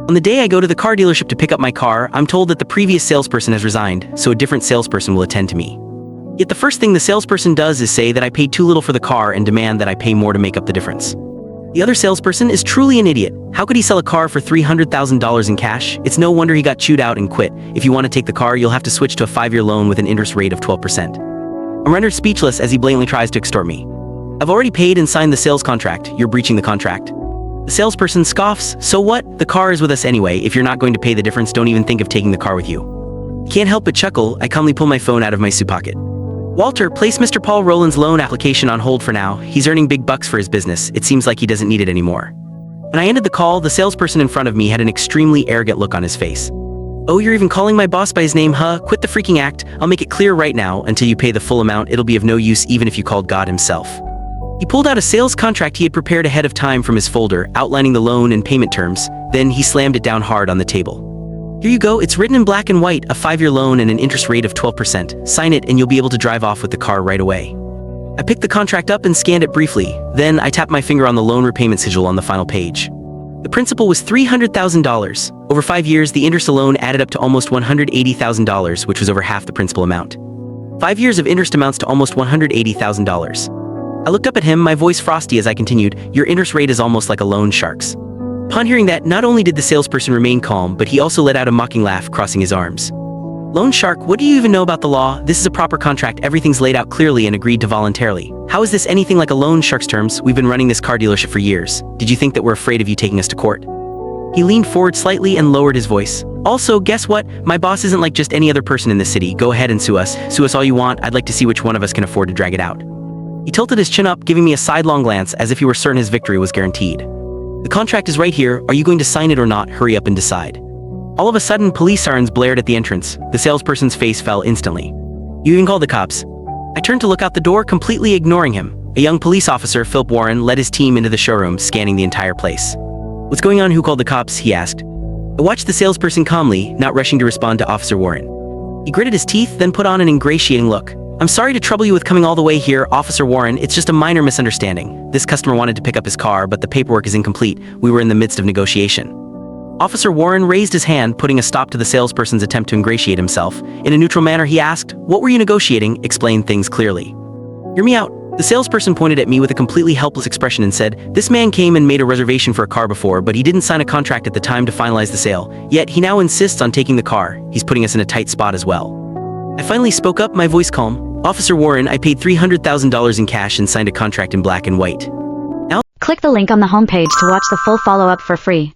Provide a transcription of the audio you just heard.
On the day I go to the car dealership to pick up my car, I'm told that the previous salesperson has resigned, so a different salesperson will attend to me. Yet the first thing the salesperson does is say that I paid too little for the car and demand that I pay more to make up the difference. The other salesperson is truly an idiot. How could he sell a car for $300,000 in cash? It's no wonder he got chewed out and quit. If you want to take the car, you'll have to switch to a 5-year loan with an interest rate of 12%. I'm rendered speechless as he blatantly tries to extort me. I've already paid and signed the sales contract. You're breaching the contract. The salesperson scoffs. So what? The car is with us anyway. If you're not going to pay the difference, don't even think of taking the car with you. Can't help but chuckle. I calmly pull my phone out of my suit pocket. Walter, place Mr. Paul Rowland's loan application on hold for now. He's earning big bucks for his business. It seems like he doesn't need it anymore. When I ended the call, the salesperson in front of me had an extremely arrogant look on his face. Oh, you're even calling my boss by his name, huh? Quit the freaking act. I'll make it clear right now. Until you pay the full amount, it'll be of no use even if you called God himself. He pulled out a sales contract he had prepared ahead of time from his folder, outlining the loan and payment terms. Then he slammed it down hard on the table. Here you go, it's written in black and white, a 5-year loan and an interest rate of 12%. Sign it and you'll be able to drive off with the car right away. I picked the contract up and scanned it briefly. Then I tapped my finger on the loan repayment schedule on the final page. The principal was $300,000. Over 5 years, the interest alone added up to almost $180,000, which was over half the principal amount. 5 years of interest amounts to almost $180,000. I looked up at him, my voice frosty as I continued, your interest rate is almost like a loan shark's. Upon hearing that, not only did the salesperson remain calm, but he also let out a mocking laugh, crossing his arms. Loan shark, what do you even know about the law? This is a proper contract, everything's laid out clearly and agreed to voluntarily. How is this anything like a loan shark's terms? We've been running this car dealership for years. Did you think that we're afraid of you taking us to court? He leaned forward slightly and lowered his voice. Also, guess what? My boss isn't like just any other person in the city. Go ahead and sue us. Sue us all you want. I'd like to see which one of us can afford to drag it out. He tilted his chin up, giving me a sidelong glance as if he were certain his victory was guaranteed. The contract is right here. Are you going to sign it or not? Hurry up and decide. All of a sudden, police sirens blared at the entrance. The salesperson's face fell instantly. You even called the cops. I turned to look out the door, completely ignoring him. A young police officer, Philip Warren, led his team into the showroom, scanning the entire place. What's going on? Who called the cops? He asked. I watched the salesperson calmly, not rushing to respond to Officer Warren. He gritted his teeth, then put on an ingratiating look. I'm sorry to trouble you with coming all the way here, Officer Warren. It's just a minor misunderstanding. This customer wanted to pick up his car, but the paperwork is incomplete. We were in the midst of negotiation. Officer Warren raised his hand, putting a stop to the salesperson's attempt to ingratiate himself. In a neutral manner, he asked, what were you negotiating? Explain things clearly. Hear me out. The salesperson pointed at me with a completely helpless expression and said, this man came and made a reservation for a car before, but he didn't sign a contract at the time to finalize the sale. Yet he now insists on taking the car. He's putting us in a tight spot as well. I finally spoke up, my voice calm. Officer Warren, I paid $300,000 in cash and signed a contract in black and white. Click the link on the homepage to watch the full follow-up for free.